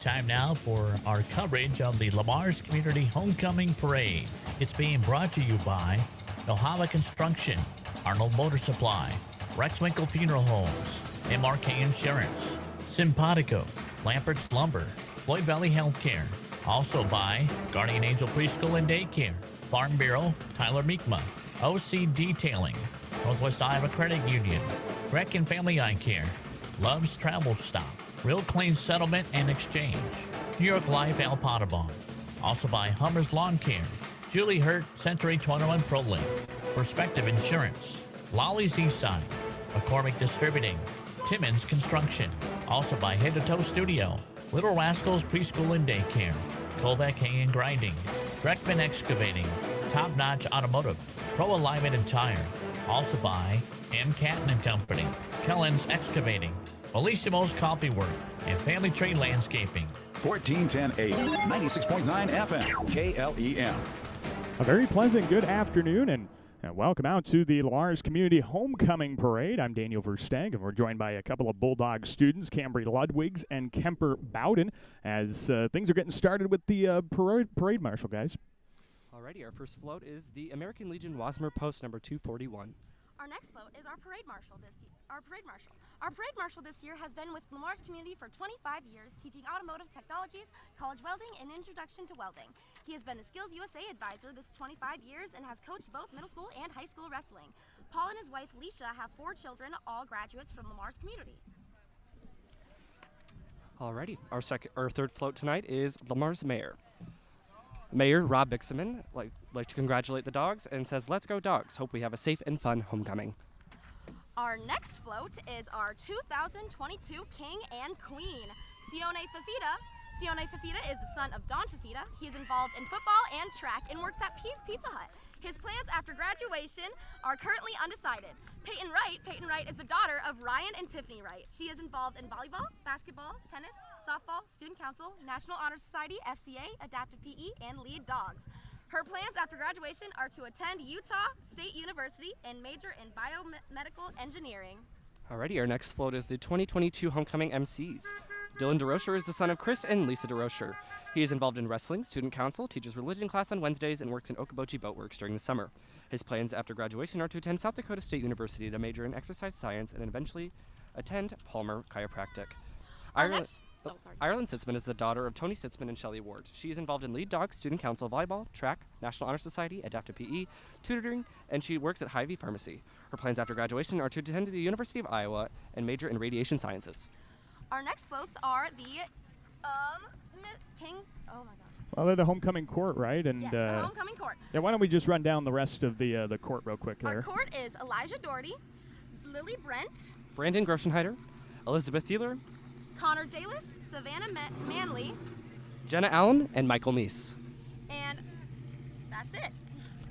Time now for our coverage of the Lamar's Community Homecoming Parade. It's being brought to you by Ohava Construction, Arnold Motor Supply, Rex Winkle Funeral Homes, MRK Insurance, Simpatico, Lampert's Lumber, Floyd Valley Healthcare. Also by Guardian Angel Preschool and Daycare, Farm Bureau, Tyler Meekma, OC Detailing, Northwest Iowa Credit Union, Rec and Family Eye Care, Love's Travel Stop, Real Clean Settlement and Exchange, New York Life Al Potabon. Also by Hummer's Lawn Care, Julie Hurt Century 21 ProLink, Perspective Insurance, Lolly's Eastside, McCormick Distributing, Timmons Construction. Also by Head to Toe Studio, Little Rascals Preschool and Daycare, Colbeck Hay and Grinding, Dreckman Excavating, Top Notch Automotive, Pro Alignment and Tire. Also by M. Catton and Company, Kellens Excavating, Bellissimo's Coffee Work, and Family Tree Landscaping. 1410 AM, 96.9 FM, KLEM. A very pleasant good afternoon, and welcome out to the Lamar's Community Homecoming Parade. I'm Daniel Versteg, and we're joined by a couple of Bulldog students, Cambry Ludwigs and Kemper Bowden, as things are getting started with the parade marshal, guys. Alrighty, our first float is the American Legion Wasmer Post number 241. Our next float is our parade marshal this year. Our parade marshal this year has been with Lamar's community for 25 years, teaching automotive technologies, college welding, and introduction to welding. He has been the Skills USA advisor this 25 years and has coached both middle school and high school wrestling. Paul and his wife Leisha have 4 children, all graduates from Lamar's community. Alrighty, our third float tonight is Lamar's mayor. Mayor Rob Bixaman like to congratulate the dogs and says, "Let's go dogs. Hope we have a safe and fun homecoming." Our next float is our 2022 King and Queen, Sione Fafita. Sione Fafita is the son of Don Fafita. He is involved in football and track and works at Peace Pizza Hut. His plans after graduation are currently undecided. Peyton Wright is the daughter of Ryan and Tiffany Wright. She is involved in volleyball, basketball, tennis, softball, student council, National Honor Society, FCA, adaptive PE, and lead dogs. Her plans after graduation are to attend Utah State University and major in biomedical engineering. Alrighty, our next float is the 2022 Homecoming MCs. Dylan DeRocher is the son of Chris and Lisa DeRocher. He is involved in wrestling, student council, teaches religion class on Wednesdays, and works in Okoboji Boatworks during the summer. His plans after graduation are to attend South Dakota State University to major in exercise science and eventually attend Palmer Chiropractic. Ireland Sitzman is the daughter of Tony Sitzman and Shelley Ward. She is involved in lead dogs, student council, volleyball, track, National Honor Society, adaptive PE, tutoring, and she works at Hy-Vee Pharmacy. Her plans after graduation are to attend the University of Iowa and major in radiation sciences. Our next floats are the Kings. Oh my gosh. Well, they're the homecoming court, right? And yes, the homecoming court. Yeah, why don't we just run down the rest of the court real quick there? Our court is Elijah Doherty, Lily Brent, Brandon Groschenheider, Elizabeth Thieler, Connor Jalis, Savannah Manley, Jenna Allen, and Michael Meese. And that's it.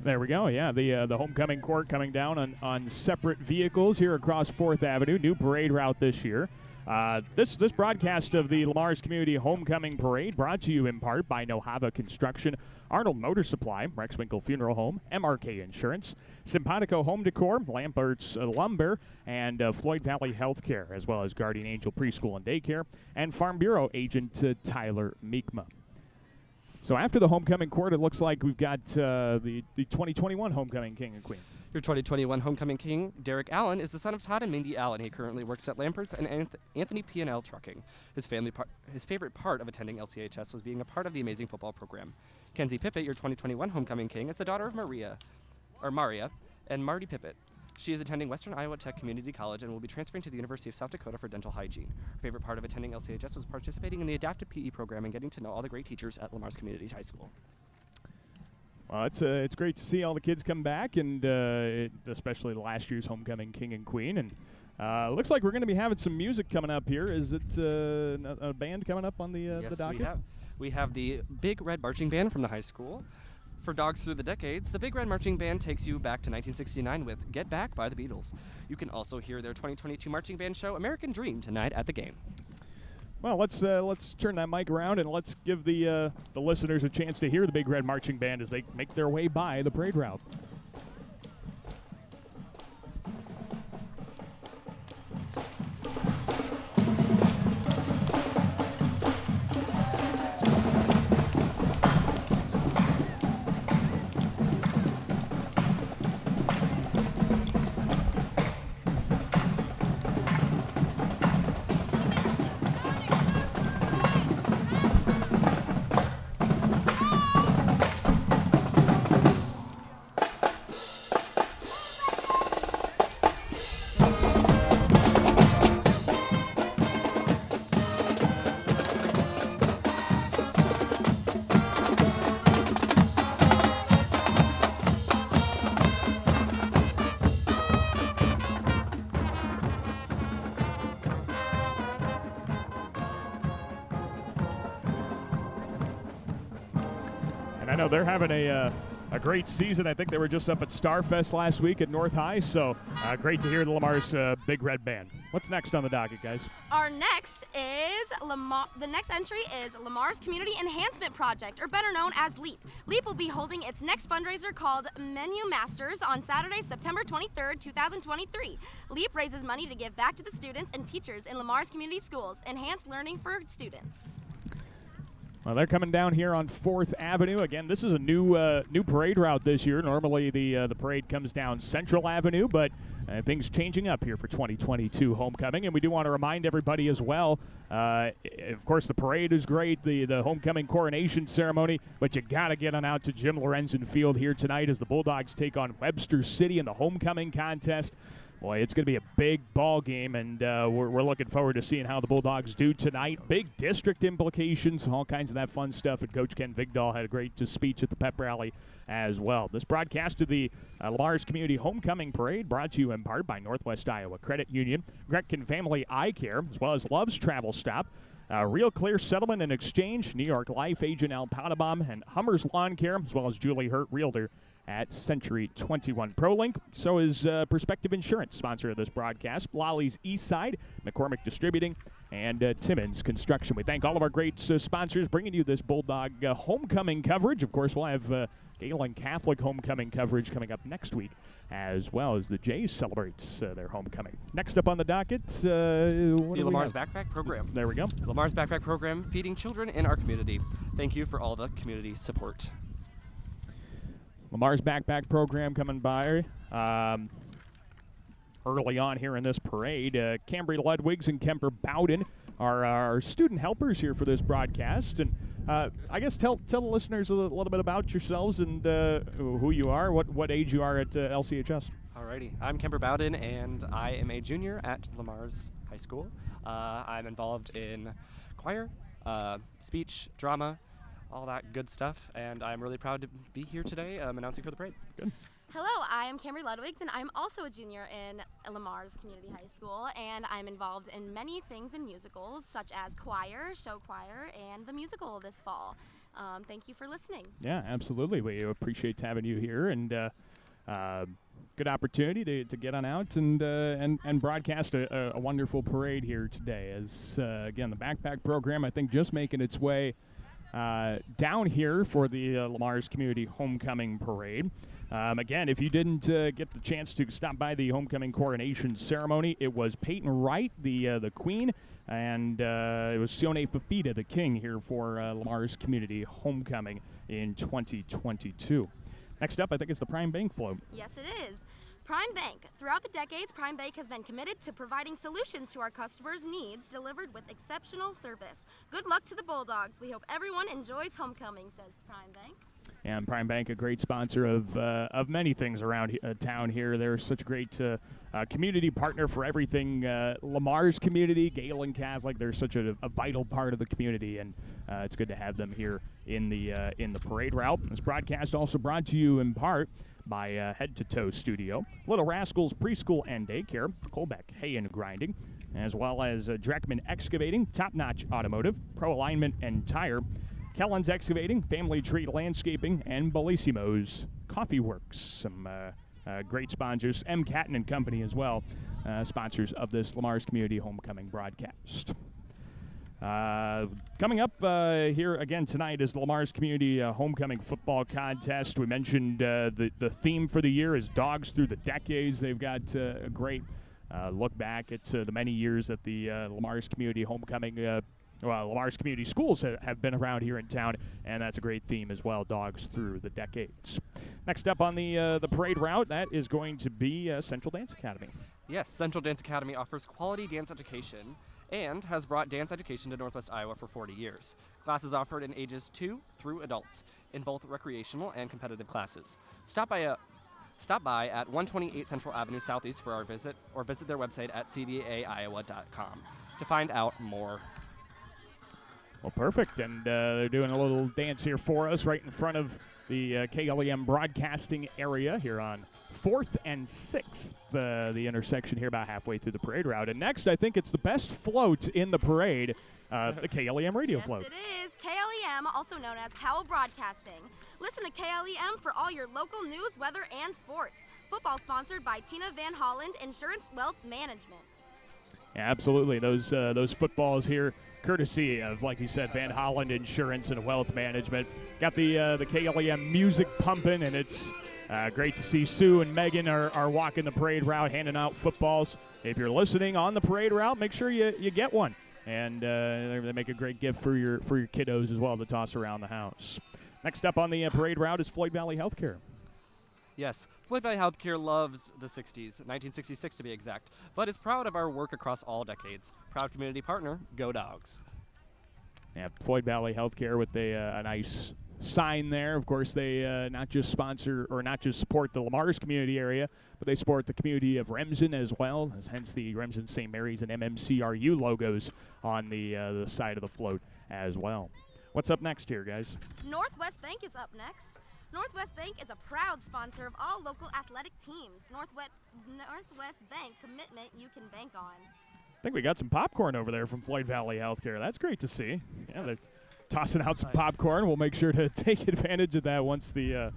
There we go. Yeah, the homecoming court coming down on separate vehicles here across 4th Avenue. New parade route this year. This broadcast of the Lamar's Community Homecoming Parade brought to you in part by Ohava Construction, Arnold Motor Supply, Rex Winkle Funeral Home, MRK Insurance, Simpatico Home Decor, Lampert's Lumber, and Floyd Valley Healthcare, as well as Guardian Angel Preschool and Daycare, and Farm Bureau agent Tyler Meekma. So after the homecoming court, it looks like we've got the 2021 Homecoming King and Queen. Your 2021 Homecoming King, Derek Allen, is the son of Todd and Mindy Allen. He currently works at Lampert's and Anthony P&L Trucking. His favorite part of attending LCHS was being a part of the amazing football program. Kenzie Pippett, your 2021 Homecoming King, is the daughter of Maria and Marty Pippett. She is attending Western Iowa Tech Community College and will be transferring to the University of South Dakota for dental hygiene. Her favorite part of attending LCHS was participating in the adaptive PE program and getting to know all the great teachers at Lamar's Community High School. Well, it's great to see all the kids come back, and especially last year's Homecoming King and Queen. And looks like we're going to be having some music coming up here. Is it a band coming up on the docket? Yes, we have the Big Red Marching Band from the high school. For Dogs Through the Decades, the Big Red Marching Band takes you back to 1969 with Get Back by the Beatles. You can also hear their 2022 marching band show, American Dream, tonight at the game. Well, let's turn that mic around and let's give the listeners a chance to hear the Big Red Marching Band as they make their way by the parade route. I know they're having a great season. I think they were just up at Starfest last week at North High, so great to hear the Lamar's Big Red Band. What's next on the docket, guys? Our next is the next entry is Lamar's Community Enhancement Project, or better known as LEAP. LEAP will be holding its next fundraiser called Menu Masters on Saturday, September 23rd, 2023. LEAP raises money to give back to the students and teachers in Lamar's community schools, enhance learning for students. Well, they're coming down here on 4th Avenue. Again, this is a new parade route this year. Normally the parade comes down Central Avenue, but things changing up here for 2022 homecoming. And we do want to remind everybody as well, of course, the parade is great, the homecoming coronation ceremony, but you got to get on out to Jim Lorenzen Field here tonight as the Bulldogs take on Webster City in the homecoming contest. Boy, it's going to be a big ball game, and we're looking forward to seeing how the Bulldogs do tonight. Big district implications, all kinds of that fun stuff. And Coach Ken Vigdahl had a great speech at the pep rally as well. This broadcast of the Lamar's Community Homecoming Parade brought to you in part by Northwest Iowa Credit Union, Gretkin Family Eye Care, as well as Love's Travel Stop, Real Clear Settlement and Exchange, New York Life Agent Al Potabom, and Hummer's Lawn Care, as well as Julie Hurt Realtor at Century 21 ProLink. So is Perspective Insurance, sponsor of this broadcast, Lolly's Eastside, McCormick Distributing, and Timmons Construction. We thank all of our great sponsors bringing you this Bulldog homecoming coverage. Of course, we'll have Gehlen Catholic homecoming coverage coming up next week, as well as the Jays celebrates their homecoming. Next up on the docket, the Lamar's Backpack Program. There we go. Lamar's Backpack Program, feeding children in our community. Thank you for all the community support. Lamar's Backpack Program coming by early on here in this parade. Cambry Ludwigs and Kemper Bowden are our student helpers here for this broadcast. And I guess tell the listeners a little bit about yourselves and who you are, what age you are at LCHS. Alrighty, I'm Kemper Bowden, and I am a junior at Lamar's High School. I'm involved in choir, speech, drama, all that good stuff, and I'm really proud to be here today announcing for the parade. Good. Hello, I am Cambry Ludwigs, and I'm also a junior in Lamar's Community High School, and I'm involved in many things in musicals, such as choir, show choir, and the musical this fall. Thank you for listening. Yeah, absolutely. We appreciate having you here, and good opportunity to get on out and broadcast a wonderful parade here today. As again, the backpack program, I think, just making its way down here for the Lamar's Community Homecoming Parade. Again, if you didn't get the chance to stop by the homecoming coronation ceremony, it was Peyton Wright, the queen, and it was Sione Fafita, the king, here for Lamar's Community Homecoming in 2022. Next up, I think it's the Prime Bank float. Yes, it is. Prime Bank. Throughout the decades, Prime Bank has been committed to providing solutions to our customers' needs delivered with exceptional service. Good luck to the Bulldogs. We hope everyone enjoys homecoming, says Prime Bank. And Prime Bank, a great sponsor of many things around town here. They're such a great community partner for everything Lamar's community, Gehlen Catholic. They're such a vital part of the community, and it's good to have them here in the parade route. This broadcast also brought to you in part by Head to Toe Studio, Little Rascals Preschool and Daycare, Colbeck Hay and Grinding, as well as Dreckman Excavating, Top Notch Automotive, Pro Alignment and Tire, Kellen's Excavating, Family Tree Landscaping, and Bellissimo's Coffee Works. Some great sponsors, M. Catton and Company as well, sponsors of this Lamar's Community Homecoming broadcast. Coming up here again tonight is the Lamar's Community Homecoming Football Contest. We mentioned the theme for the year is Dogs Through the Decades. They've got a great look back at the many years that the Lamar's Community Homecoming Lamar's Community Schools have been around here in town, and that's a great theme as well, Dogs Through the Decades. Next up on the parade route, that is going to be Central Dance Academy. Yes, Central Dance Academy offers quality dance education and has brought dance education to Northwest Iowa for 40 years. Classes offered in ages 2 through adults in both recreational and competitive classes. Stop by at 128 Central Avenue Southeast for our visit, or visit their website at cdaiowa.com to find out more. Well, perfect, and they're doing a little dance here for us right in front of the KLEM broadcasting area here on 4th and 6th, the intersection here about halfway through the parade route. And next, I think it's the best float in the parade, the KLEM radio float. Yes, it is. KLEM KLEM, also known as Powell Broadcasting. Listen to KLEM for all your local news, weather, and sports. Football sponsored by Tina Van Holland Insurance Wealth Management. Yeah, absolutely. Those footballs here, courtesy of, like you said, Van Holland Insurance and Wealth Management. Got the KLEM music pumping, and it's great to see Sue and Megan are walking the parade route, handing out footballs. If you're listening on the parade route, make sure you get one. And they make a great gift for your kiddos as well to toss around the house. Next up on the parade route is Floyd Valley Healthcare. Yes, Floyd Valley Healthcare loves the 60s, 1966 to be exact, but is proud of our work across all decades. Proud community partner, Go Dogs. Yeah, Floyd Valley Healthcare with a nice sign there. Of course, they not just sponsor or not just support the Lamar's community area, but they support the community of Remsen as well, hence the Remsen St. Mary's and MMCRU logos on the side of the float as well. What's up next here, guys? Northwest Bank is up next. Northwest Bank is a proud sponsor of all local athletic teams. Northwest Bank, commitment you can bank on. I think we got some popcorn over there from Floyd Valley Healthcare. That's great to see. Yeah, they're tossing out some popcorn. We'll make sure to take advantage of that once the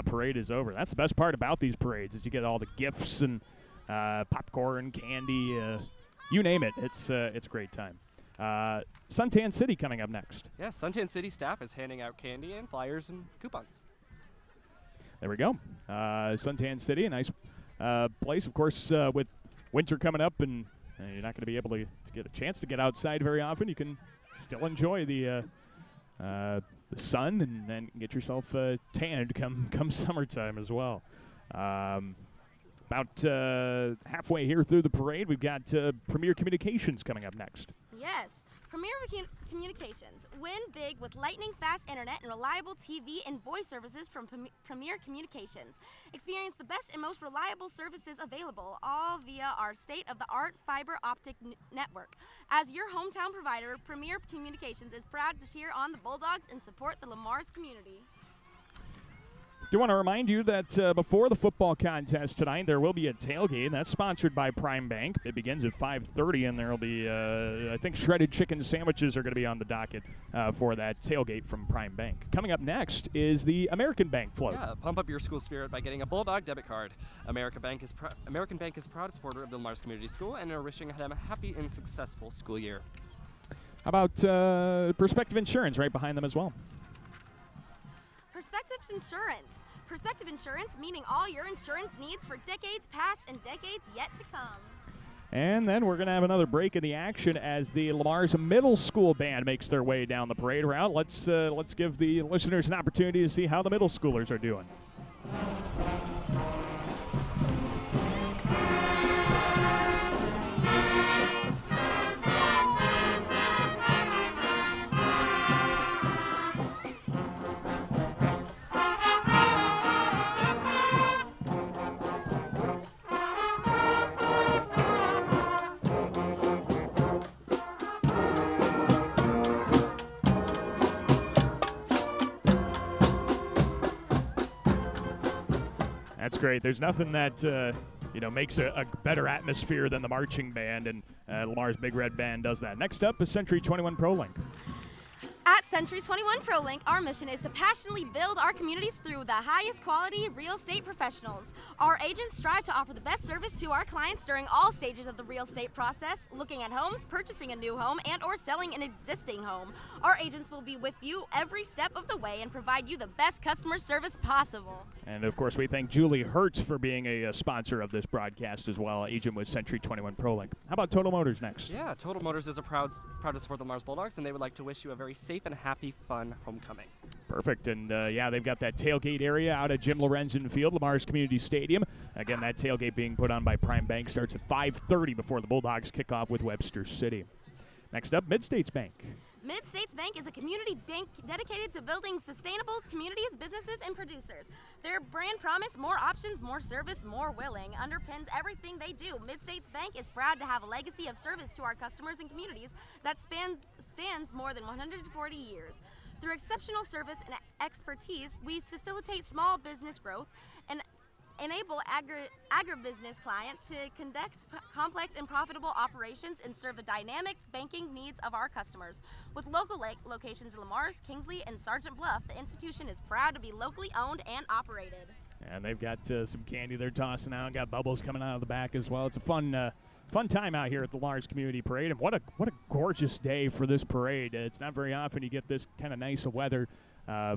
parade is over. That's the best part about these parades is you get all the gifts and popcorn, candy, you name it. It's a great time. Suntan City coming up next. Yes, Suntan City staff is handing out candy and flyers and coupons. There we go. Suntan City, a nice place. Of course, with winter coming up and you're not going to be able to get a chance to get outside very often, you can still enjoy the sun and then get yourself tanned come summertime as well. About halfway here through the parade, we've got Premier Communications coming up next. Yes, Premier Communications. Win big with lightning-fast internet and reliable TV and voice services from Premier Communications. Experience the best and most reliable services available, all via our state-of-the-art fiber optic network. As your hometown provider, Premier Communications is proud to cheer on the Bulldogs and support the Lamar's community. Do want to remind you that before the football contest tonight, there will be a tailgate, and that's sponsored by Prime Bank. It begins at 5:30, and there will be, I think, shredded chicken sandwiches are going to be on the docket for that tailgate from Prime Bank. Coming up next is the American Bank float. Yeah, pump up your school spirit by getting a Bulldog debit card. American Bank is a proud supporter of the Lamar's Community School and are wishing them a happy and successful school year. How about Perspective Insurance right behind them as well? Perspective Insurance. Perspective Insurance, meeting all your insurance needs for decades past and decades yet to come. And then we're going to have another break in the action as the Lamar's Middle School Band makes their way down the parade route. Let's give the listeners an opportunity to see how the middle schoolers are doing. That's great. There's nothing that makes a better atmosphere than the marching band, and Lamar's Big Red Band does that. Next up is Century 21 ProLink. At Century 21 ProLink, our mission is to passionately build our communities through the highest quality real estate professionals. Our agents strive to offer the best service to our clients during all stages of the real estate process, looking at homes, purchasing a new home, and or selling an existing home. Our agents will be with you every step of the way and provide you the best customer service possible. And, of course, we thank Julie Hertz for being a sponsor of this broadcast as well, agent with Century 21 ProLink. How about Total Motors next? Yeah, Total Motors is proud to support the Lamar's Bulldogs, and they would like to wish you a very safe and happy, fun homecoming. Perfect. And, they've got that tailgate area out at Jim Lorenzen Field, Lamar's Community Stadium. Again, that tailgate being put on by Prime Bank starts at 5:30 before the Bulldogs kick off with Webster City. Next up, Mid-States Bank. Mid-States Bank is a community bank dedicated to building sustainable communities, businesses, and producers. Their brand promise, more options, more service, more willing, underpins everything they do. Mid-States Bank is proud to have a legacy of service to our customers and communities that spans more than 140 years. Through exceptional service and expertise, we facilitate small business growth and enable agribusiness clients to conduct complex and profitable operations and serve the dynamic banking needs of our customers. With local locations in Lamar's, Kingsley, and Sergeant Bluff, the institution is proud to be locally owned and operated. And they've got some candy they're tossing out, got bubbles coming out of the back as well. It's a fun time out here at the Lamar's Community Parade, and what a gorgeous day for this parade. It's not very often you get this kind of nice weather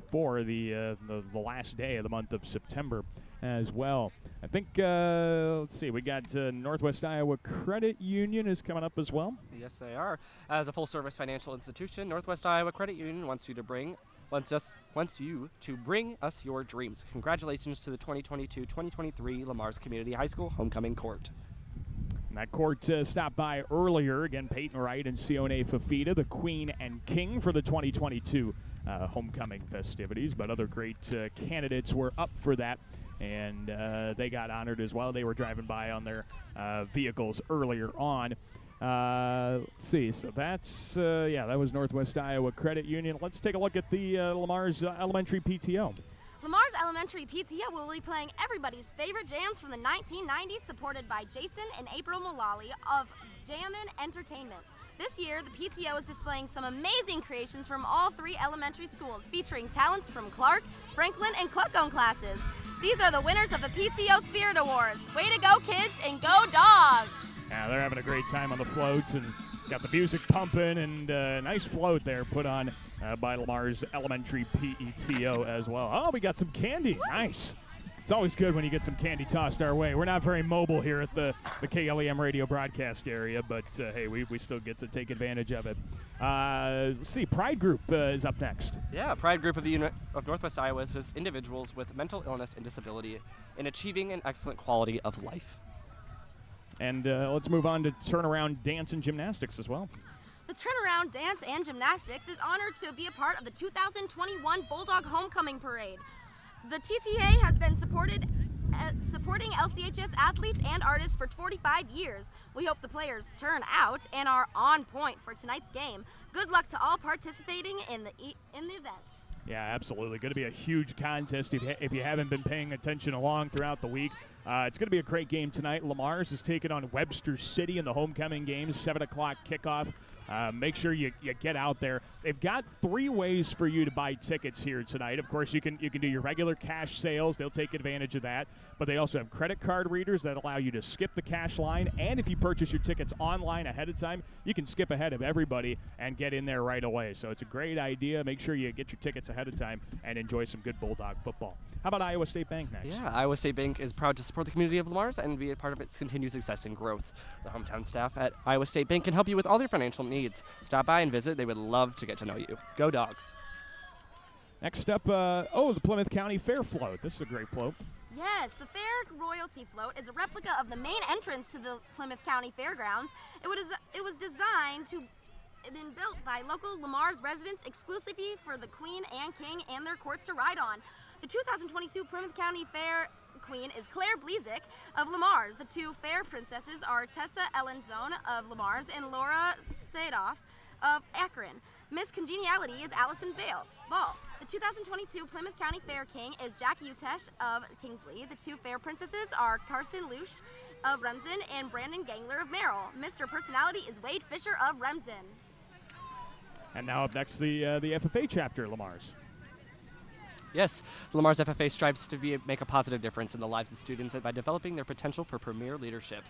for the last day of the month of September as well. I think, let's see, we got Northwest Iowa Credit Union is coming up as well. Yes, they are. As a full-service financial institution, Northwest Iowa Credit Union wants you to bring us your dreams. Congratulations to the 2022-2023 Lamar's Community High School Homecoming Court. And that court stopped by earlier. Again, Peyton Wright and Sione Fafita, the Queen and King for the 2022 homecoming festivities. But other great candidates were up for that, and they got honored as well. They were driving by on their vehicles earlier on. Let's see. So that's, that was Northwest Iowa Credit Union. Let's take a look at the Lamar's Elementary PTO. Lamar's Elementary PTO will be playing everybody's favorite jams from the 1990s, supported by Jason and April Mullally of Jammin' Entertainments. This year, the PTO is displaying some amazing creations from all 3 elementary schools, featuring talents from Clark, Franklin, and Cluckone classes. These are the winners of the PTO Spirit Awards. Way to go, kids, and go Dogs! Yeah, they're having a great time on the float and got the music pumping, and nice float there put on by Lamar's Elementary PETO as well. Oh, we got some candy. Nice. It's always good when you get some candy tossed our way. We're not very mobile here at the KLEM radio broadcast area, but hey, we still get to take advantage of it. Let's see, Pride Group is up next. Yeah, Pride Group of the Unit of Northwest Iowa assists individuals with mental illness and disability in achieving an excellent quality of life. And let's move on to turnaround dance and gymnastics as well. The Turnaround Dance and Gymnastics is honored to be a part of the 2021 Bulldog Homecoming Parade. The TTA has been supporting LCHS athletes and artists for 45 years. We hope the players turn out and are on point for tonight's game. Good luck to all participating in the event. Yeah, absolutely. Going to be a huge contest if you haven't been paying attention along throughout the week. It's going to be a great game tonight. Lamar's is taking on Webster City in the homecoming game, 7 o'clock kickoff. Make sure you get out there. They've got 3 ways for you to buy tickets here tonight. Of course, you can do your regular cash sales. They'll take advantage of that. But they also have credit card readers that allow you to skip the cash line. And if you purchase your tickets online ahead of time, you can skip ahead of everybody and get in there right away. So it's a great idea. Make sure you get your tickets ahead of time and enjoy some good Bulldog football. How about Iowa State Bank next? Yeah, Iowa State Bank is proud to support the community of Lamar's and be a part of its continued success and growth. The hometown staff at Iowa State Bank can help you with all your financial needs. Stop by and visit. They would love to get to know you. Go Dogs. Next up, the Plymouth County Fair Float. This is a great float. Yes, the Fair Royalty Float is a replica of the main entrance to the Plymouth County Fairgrounds. It was designed to been built by local Lamar's residents exclusively for the Queen and King and their courts to ride on. The 2022 Plymouth County Fair Queen is Claire Blezick of Lamar's. The 2 fair princesses are Tessa Ellenzone of Lamar's and Laura Sadoff of Akron. Miss Congeniality is Allison Ball. The 2022 Plymouth County Fair King is Jackie Utesh of Kingsley. The 2 fair princesses are Carson Lush of Remsen and Brandon Gangler of Merrill. Mr. Personality is Wade Fisher of Remsen. And now up next, the FFA chapter, Lamar's. Yes, Lamar's FFA strives to make a positive difference in the lives of students by developing their potential for premier leadership,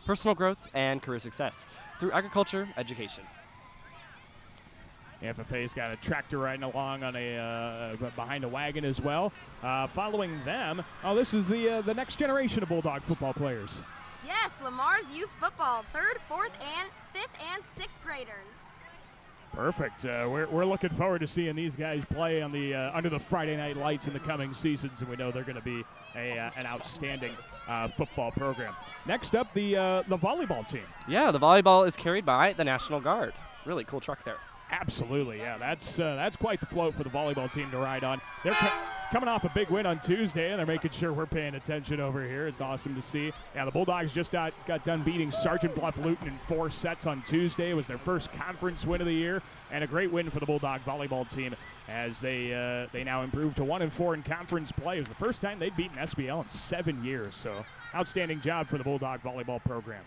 personal growth, and career success through agriculture education. The FFA's got a tractor riding along on behind a wagon as well. Following them, this is the next generation of Bulldog football players. Yes, Lamar's youth football, 3rd, 4th, and 5th, and 6th graders. Perfect. We're looking forward to seeing these guys play on the under the Friday night lights in the coming seasons, and we know they're going to be an outstanding football program. Next up, the volleyball team. Yeah, the volleyball is carried by the National Guard. Really cool truck there. Absolutely, yeah. That's quite the float for the volleyball team to ride on. coming off a big win on Tuesday, and they're making sure we're paying attention over here. It's awesome to see. Yeah, the Bulldogs just got done beating Sergeant Bluff Luton in 4 sets on Tuesday. It was their first conference win of the year, and a great win for the Bulldog volleyball team as they now improved to 1-4 in conference play. It was the first time they'd beaten SBL in 7 years, so outstanding job for the Bulldog volleyball program.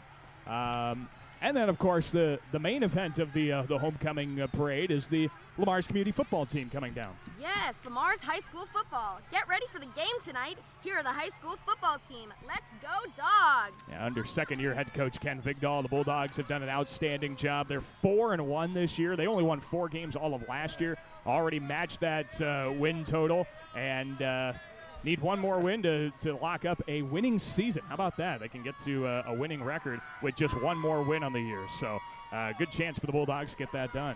And then, of course, the main event of the homecoming parade is the Lamar's community football team coming down. Yes, Lamar's high school football. Get ready for the game tonight. Here are the high school football team. Let's go, Dogs! Yeah, under second-year head coach Ken Vigdahl, the Bulldogs have done an outstanding job. They're 4-1 this year. They only won 4 games all of last year. Already matched that win total, and need one more win to lock up a winning season. How about that? They can get to a winning record with just one more win on the year. So good chance for the Bulldogs to get that done.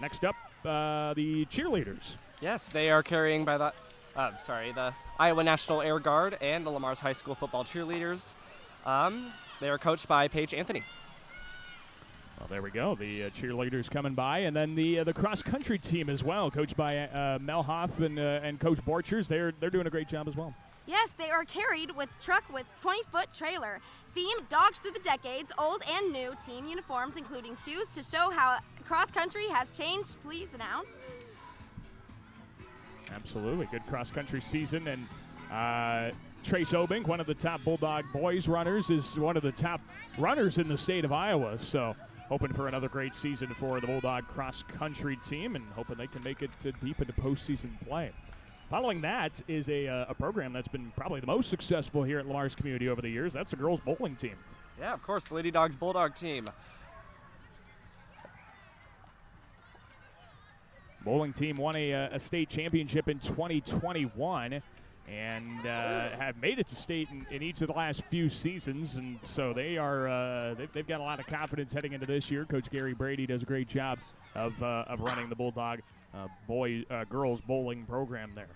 Next up, the cheerleaders. Yes, they are carrying by the Iowa National Air Guard and the Lamar's High School football cheerleaders. They are coached by Paige Anthony. Well, there we go. The cheerleaders coming by, and then the cross-country team as well, coached by Mel Hoff and Coach Borchers. They're doing a great job as well. Yes, they are carried with truck with 20-foot trailer. Theme, Dogs Through the Decades, old and new team uniforms, including shoes to show how cross-country has changed. Please announce. Absolutely. Good cross-country season, and Trace Obink, one of the top Bulldog boys runners, is one of the top runners in the state of Iowa, so hoping for another great season for the Bulldog cross-country team and hoping they can make it deep into postseason play. Following that is a program that's been probably the most successful here at Lamar's community over the years. That's the girls bowling team. Yeah, of course, the Lady Dogs Bulldog team. Bowling team won a state championship in 2021 and have made it to state in each of the last few seasons, and so they've got a lot of confidence heading into this year. Coach Gary Brady does a great job of running the Bulldog girls bowling program there.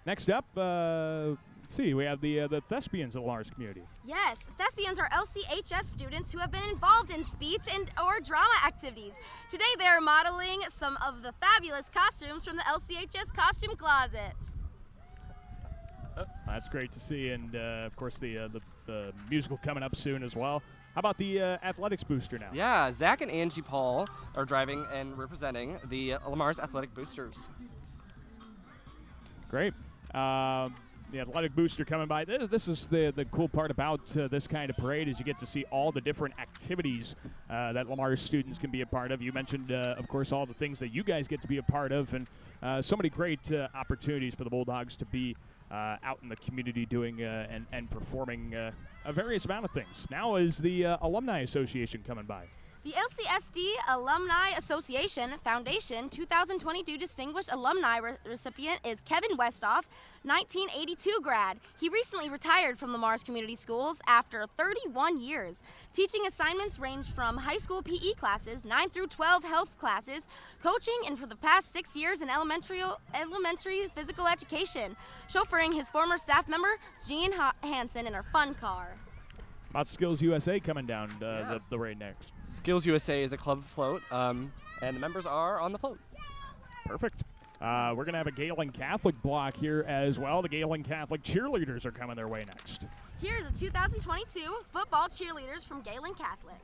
Next up, let's see, we have the Thespians of Lamar's community. Yes, Thespians are LCHS students who have been involved in speech and or drama activities. Today they are modeling some of the fabulous costumes from the LCHS costume closet. That's great to see, and of course the musical coming up soon as well. How about the athletics booster now? Yeah, Zach and Angie Paul are driving and representing the Lamar's Athletic Boosters. Great. The athletic booster coming by. This is the cool part about this kind of parade is you get to see all the different activities that Lamar's students can be a part of. You mentioned, of course, all the things that you guys get to be a part of, and so many great opportunities for the Bulldogs to be out in the community doing and performing a various amount of things. Now is the Alumni Association coming by. The LCSD Alumni Association Foundation 2022 Distinguished Alumni recipient is Kevin Westhoff, 1982 grad. He recently retired from Lamar's Community Schools after 31 years. Teaching assignments range from high school PE classes, 9 through 12 health classes, coaching, and for the past 6 years in elementary physical education, chauffeuring his former staff member, Jean Hansen, in her fun car. About Skills USA coming down the raid next. Skills USA is a club float, and the members are on the float. Perfect. We're going to have a Gehlen Catholic block here as well. The Gehlen Catholic cheerleaders are coming their way next. Here's the 2022 football cheerleaders from Gehlen Catholic.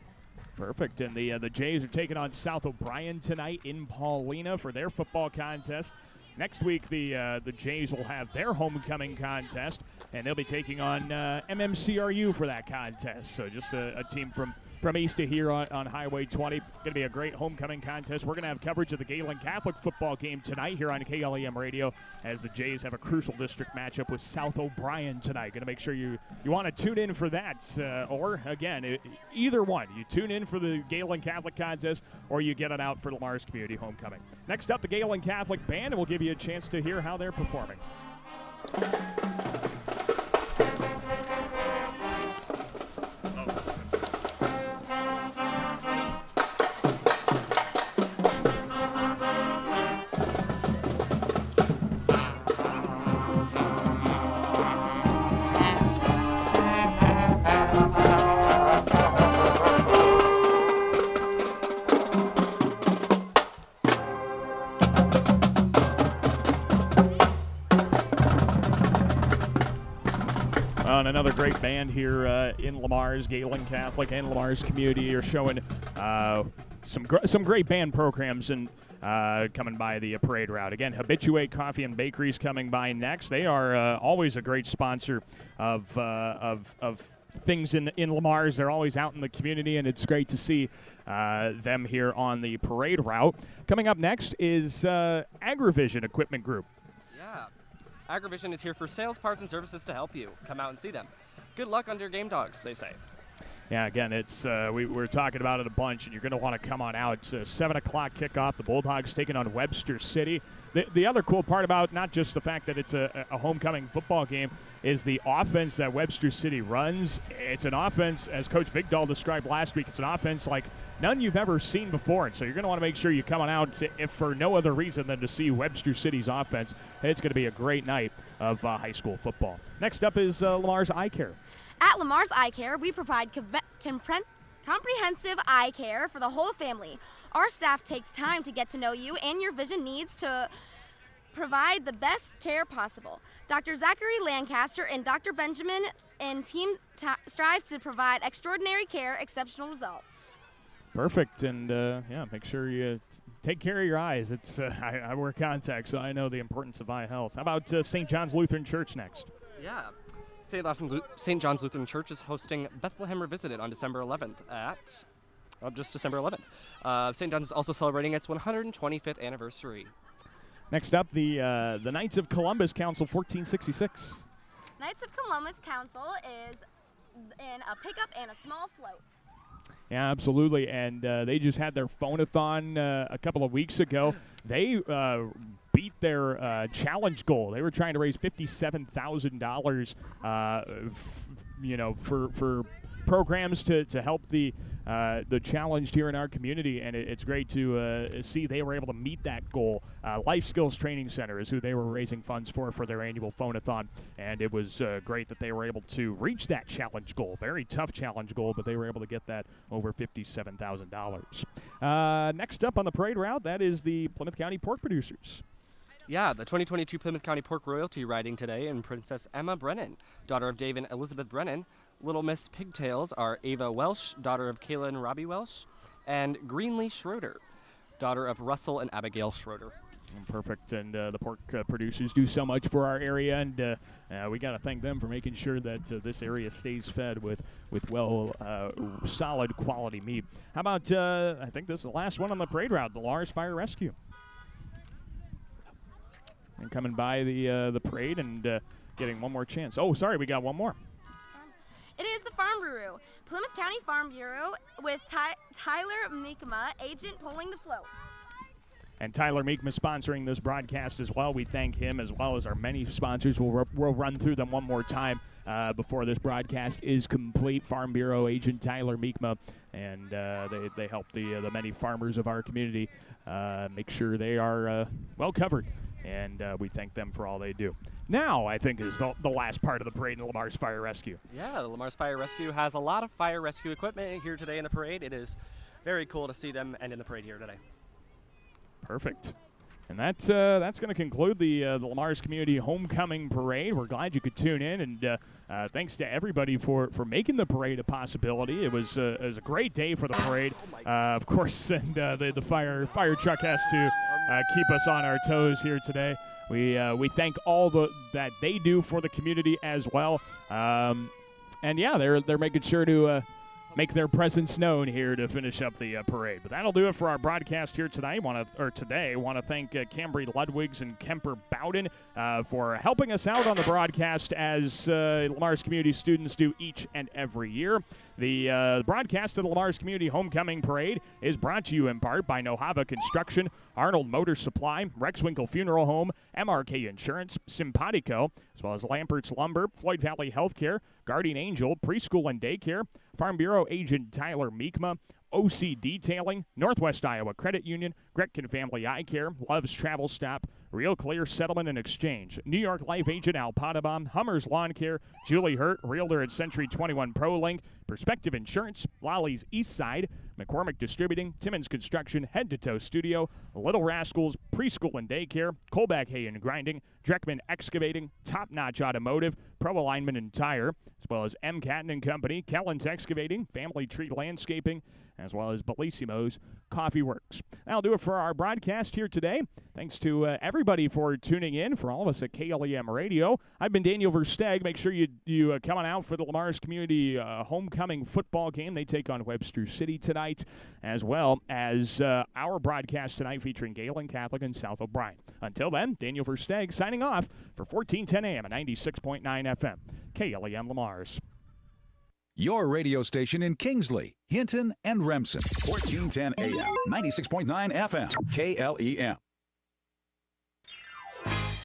Perfect. And the Jays are taking on South O'Brien tonight in Paulina for their football contest. Next week, the Jays will have their homecoming contest, and they'll be taking on MMCRU for that contest. So just a team from east to here on Highway 20. Going to be a great homecoming contest. We're going to have coverage of the Gehlen Catholic football game tonight here on KLEM Radio as the Jays have a crucial district matchup with South O'Brien tonight. Going to make sure you want to tune in for that. Or, again, either one. You tune in for the Gehlen Catholic contest or you get it out for Lamar's Community Homecoming. Next up, the Gehlen Catholic Band, and we'll give you a chance to hear how they're performing. on another great band here in Lamar's. Gehlen Catholic and Lamar's community are showing some great band programs and coming by the parade route. Again, Habituate Coffee and Bakery's coming by next. They are always a great sponsor of things in Lamar's. They're always out in the community, and it's great to see them here on the parade route. Coming up next is Agrivision Equipment Group. Yeah. Agrivision is here for sales, parts, and services to help you. Come out and see them. Good luck on your game dogs, they say. Yeah, again, it's we're talking about it a bunch, and you're going to want to come on out. It's a 7 o'clock kickoff. The Bulldogs taking on Webster City. The other cool part about not just the fact that it's a homecoming football game is the offense that Webster City runs. It's an offense, as Coach Vigdahl described last week, it's an offense like none you've ever seen before. And so you're going to want to make sure you come on out, if for no other reason than to see Webster City's offense. It's going to be a great night of high school football. Next up is Lamar's Eye Care. At Lamar's Eye Care, we provide comprehensive eye care for the whole family. Our staff takes time to get to know you and your vision needs to provide the best care possible. Dr. Zachary Lancaster and Dr. Benjamin and team strive to provide extraordinary care, exceptional results. Perfect, and make sure you take care of your eyes. It's I wear contacts, so I know the importance of eye health. How about St. John's Lutheran Church next? Yeah. St. John's Lutheran Church is hosting Bethlehem Revisited on December 11th at just December 11th. St. John's is also celebrating its 125th anniversary. Next up, the Knights of Columbus Council 1466. Knights of Columbus Council is in a pickup and a small float. Yeah, absolutely, and they just had their phone-a-thon a couple of weeks ago. They beat their challenge goal. They were trying to raise $57,000, for programs to help the challenged here in our community, and it's great to see they were able to meet that goal. Life Skills Training Center is who they were raising funds for their annual phone-a-thon, and it was great that they were able to reach that challenge goal. Very tough challenge goal, but they were able to get that over $57,000. Next up on the parade route, that is the Plymouth County Pork Producers. Yeah, the 2022 Plymouth County Pork Royalty riding today in Princess Emma Brennan, daughter of Dave and Elizabeth Brennan. Little Miss Pigtails are Ava Welsh, daughter of Kayla and Robbie Welsh, and Greenlee Schroeder, daughter of Russell and Abigail Schroeder. Perfect, and the pork producers do so much for our area, and we got to thank them for making sure that this area stays fed with solid quality meat. How about, I think this is the last one on the parade route, the Lars Fire Rescue. And coming by the parade and getting one more chance. Oh, sorry, we got one more. It is the Farm Bureau, Plymouth County Farm Bureau, with Tyler Meekma, agent pulling the float. And Tyler Meekma sponsoring this broadcast as well. We thank him as well as our many sponsors. We'll run through them one more time before this broadcast is complete. Farm Bureau agent Tyler Meekma, and they help the many farmers of our community make sure they are well covered. And we thank them for all they do. Now, I think, is the last part of the parade in Lamar's Fire Rescue. Yeah, the Lamar's Fire Rescue has a lot of fire rescue equipment here today in the parade. It is very cool to see them and in the parade here today. Perfect. And that's going to conclude the Lamar's Community Homecoming Parade. We're glad you could tune in, and thanks to everybody for making the parade a possibility. It was a great day for the parade, of course, and the fire truck has to keep us on our toes here today. We thank all that they do for the community as well, and yeah, they're making sure to make their presence known here to finish up the parade. But that'll do it for our broadcast here today. Want to thank Cambry Ludwigs and Kemper Bowden for helping us out on the broadcast as Lamar's community students do each and every year. The broadcast of the Lamar's Community Homecoming Parade is brought to you in part by Nohava Construction, Arnold Motor Supply, Rexwinkle Funeral Home, MRK Insurance, Simpatico, as well as Lampert's Lumber, Floyd Valley Healthcare, Guardian Angel, Preschool and Daycare, Farm Bureau agent Tyler Meekma, OC Detailing, Northwest Iowa Credit Union, Gretkin Family Eye Care, Love's Travel Stop, Real Clear Settlement and Exchange, New York Life Agent Al Potabom, Hummer's Lawn Care, Julie Hurt, Realtor at Century 21 ProLink, Perspective Insurance, Lolly's East Side, McCormick Distributing, Timmons Construction, Head to Toe Studio, Little Rascals Preschool and Daycare, Colback Hay and Grinding, Dreckman Excavating, Top Notch Automotive, Pro Alignment and Tire, as well as M. Catton and Company, Kellen's Excavating, Family Tree Landscaping, as well as Bellissimo's Coffee Works. That'll do it for our broadcast here today. Thanks to everybody for tuning in, for all of us at KLEM Radio. I've been Daniel Versteg. Make sure you come on out for the Lamar's Community homecoming football game. They take on Webster City tonight, as well as our broadcast tonight featuring Gehlen Catholic and South O'Brien. Until then, Daniel Versteg signing off for 1410 AM and 96.9 FM. KLEM Lamar's. Your radio station in Kingsley, Hinton, and Remsen. 1410 AM, 96.9 FM, KLEM.